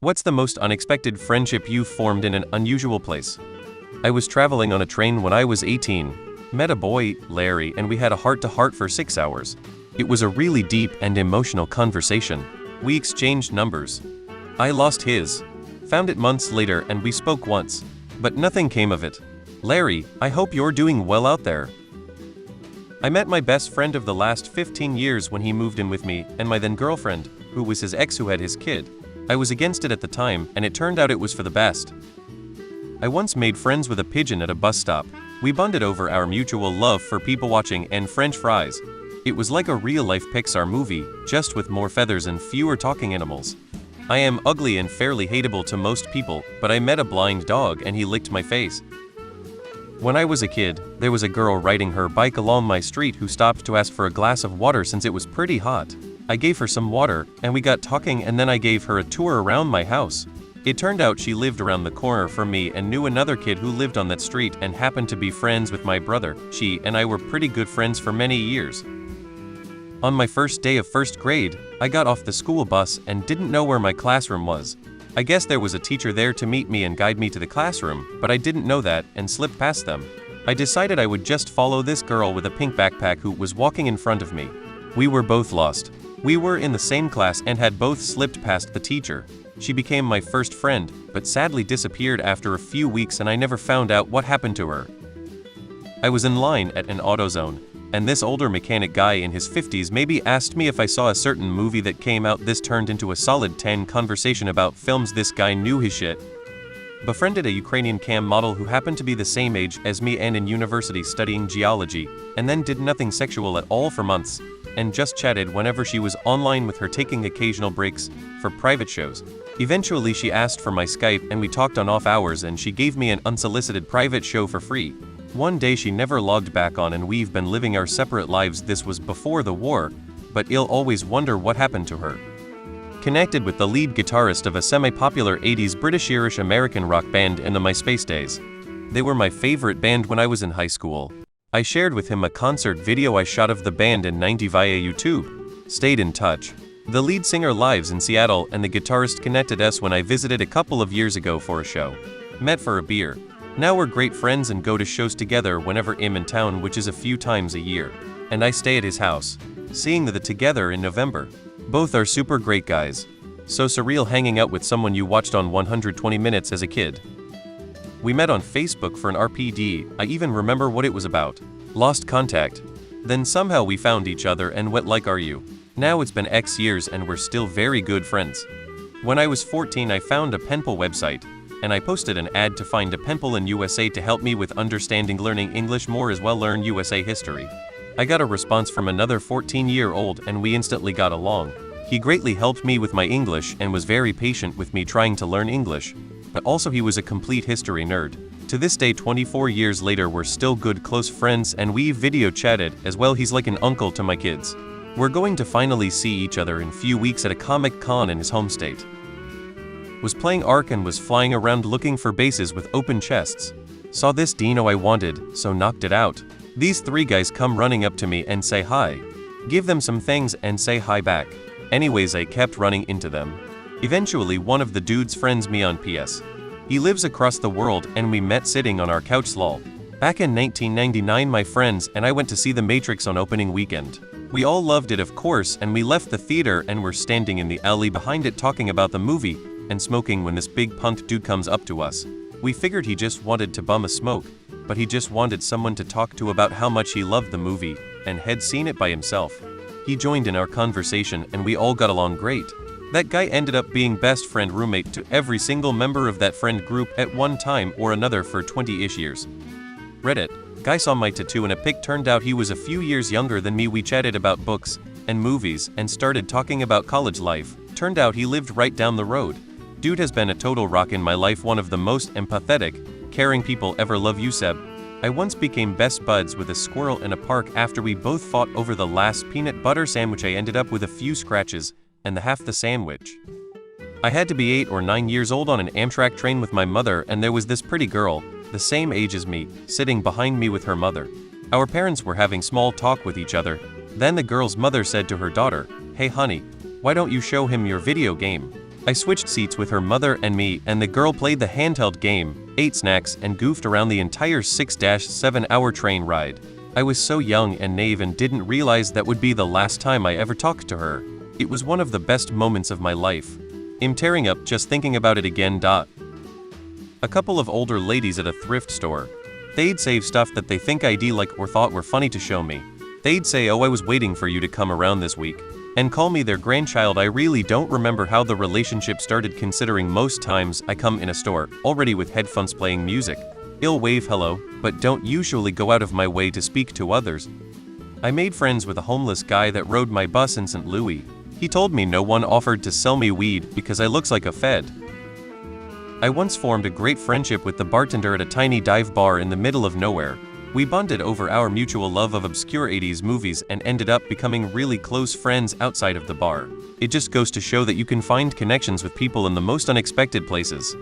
What's the most unexpected friendship you've formed in an unusual place? I was traveling on a train when I was 18. Met a boy, Larry, and we had a heart-to-heart for 6 hours. It was a really deep and emotional conversation. We exchanged numbers. I lost his. Found it months later and we spoke once. But nothing came of it. Larry, I hope you're doing well out there. I met my best friend of the last 15 years when he moved in with me and my then girlfriend, who was his ex who had his kid. I was against it at the time, and it turned out it was for the best. I once made friends with a pigeon at a bus stop. We bonded over our mutual love for people watching and French fries. It was like a real-life Pixar movie, just with more feathers and fewer talking animals. I am ugly and fairly hateable to most people, but I met a blind dog and he licked my face. When I was a kid, there was a girl riding her bike along my street who stopped to ask for a glass of water since it was pretty hot. I gave her some water, and we got talking, and then I gave her a tour around my house. It turned out she lived around the corner from me and knew another kid who lived on that street and happened to be friends with my brother. She and I were pretty good friends for many years. On my first day of first grade, I got off the school bus and didn't know where my classroom was. I guess there was a teacher there to meet me and guide me to the classroom, but I didn't know that and slipped past them. I decided I would just follow this girl with a pink backpack who was walking in front of me. We were both lost. We were in the same class and had both slipped past the teacher. She became my first friend, but sadly disappeared after a few weeks and I never found out what happened to her. I was in line at an AutoZone, and this older mechanic guy in his 50s maybe asked me if I saw a certain movie that came out. This turned into a solid 10 conversation about films. This guy knew his shit. Befriended a Ukrainian cam model who happened to be the same age as me and in university studying geology, and then did nothing sexual at all for months, and just chatted whenever she was online with her, taking occasional breaks for private shows. Eventually she asked for my Skype and we talked on off hours and she gave me an unsolicited private show for free. One day she never logged back on and we've been living our separate lives. This was before the war, but I'll always wonder what happened to her. Connected with the lead guitarist of a semi-popular 80s British-Irish American rock band in the MySpace days. They were my favorite band when I was in high school. I shared with him a concert video I shot of the band in '90 via YouTube. Stayed in touch. The lead singer lives in Seattle and the guitarist connected us when I visited a couple of years ago for a show. Met for a beer. Now we're great friends and go to shows together whenever I'm in town, which is a few times a year. And I stay at his house. Seeing the together in November. Both are super great guys. So surreal hanging out with someone you watched on 120 Minutes as a kid. We met on Facebook for an RPD, I even remember what it was about. Lost contact. Then somehow we found each other and went like, are you? Now it's been X years and we're still very good friends. When I was 14 I found a penpal website, and I posted an ad to find a penpal in USA to help me with understanding learning English more as well learn USA history. I got a response from another 14-year-old and we instantly got along. He greatly helped me with my English and was very patient with me trying to learn English. But also he was a complete history nerd. To this day, 24 years later, we're still good close friends and we've video chatted as well. He's like an uncle to my kids. We're going to finally see each other in a few weeks at a Comic-Con in his home state. Was playing Ark and was flying around looking for bases with open chests. Saw this Dino I wanted, so knocked it out. These 3 guys come running up to me and say hi. Give them some things and say hi back. Anyways, I kept running into them. Eventually one of the dudes friends me on PS. He lives across the world and we met sitting on our couch lol. Back in 1999 my friends and I went to see The Matrix on opening weekend. We all loved it of course and we left the theater and were standing in the alley behind it talking about the movie and smoking when this big punk dude comes up to us. We figured he just wanted to bum a smoke, but he just wanted someone to talk to about how much he loved the movie and had seen it by himself. He joined in our conversation and we all got along great. That guy ended up being best friend roommate to every single member of that friend group at one time or another for 20-ish years. Reddit. Guy saw my tattoo in a pic, turned out he was a few years younger than me. We chatted about books and movies and started talking about college life. Turned out he lived right down the road. Dude has been a total rock in my life, one of the most empathetic, caring people ever. Love you, Seb. I once became best buds with a squirrel in a park after we both fought over the last peanut butter sandwich. I ended up with a few scratches and half the sandwich. I had to be 8 or 9 years old on an Amtrak train with my mother and there was this pretty girl, the same age as me, sitting behind me with her mother. Our parents were having small talk with each other. Then the girl's mother said to her daughter, "Hey honey, why don't you show him your video game?" I switched seats with her mother and me, and the girl played the handheld game, ate snacks, and goofed around the entire 6-7 hour train ride. I was so young and naive and didn't realize that would be the last time I ever talked to her. It was one of the best moments of my life. I'm tearing up just thinking about it again. A couple of older ladies at a thrift store. They'd save stuff that they think I'd like or thought were funny to show me. They'd say, "Oh, I was waiting for you to come around this week," and call me their grandchild. I really don't remember how the relationship started, considering most times I come in a store, already with headphones playing music. I'll wave hello, but don't usually go out of my way to speak to others. I made friends with a homeless guy that rode my bus in St. Louis. He told me no one offered to sell me weed because I looks like a fed. I once formed a great friendship with the bartender at a tiny dive bar in the middle of nowhere. We bonded over our mutual love of obscure 80s movies and ended up becoming really close friends outside of the bar. It just goes to show that you can find connections with people in the most unexpected places.